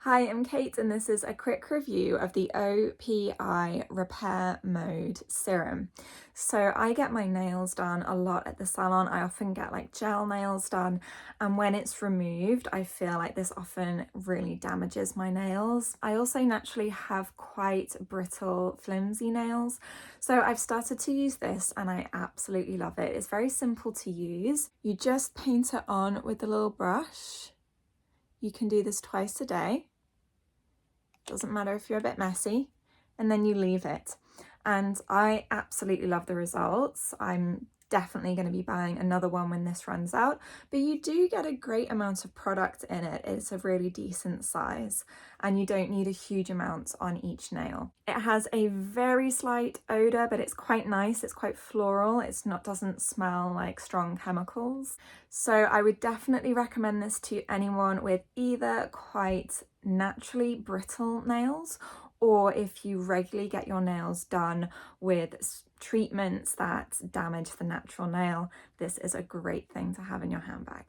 Hi, I'm Kate and this is a quick review of the OPI Repair Mode Serum. So I get my nails done a lot at the salon. I often get like gel nails done, and when it's removed I feel like this often really damages my nails. I also naturally have quite brittle, flimsy nails, so I've started to use this and I absolutely love it. It's very simple to use. You just paint it on with a little brush. You can do this twice a day. Doesn't matter if you're a bit messy, and then you leave it. And I absolutely love the results. I'm definitely going to be buying another one when this runs out, but you do get a great amount of product in it. It's a really decent size and you don't need a huge amount on each nail. It has a very slight odor, but it's quite nice. It's quite floral. Doesn't smell like strong chemicals. So I would definitely recommend this to anyone with either quite naturally brittle nails, or if you regularly get your nails done with treatments that damage the natural nail, this is a great thing to have in your handbag.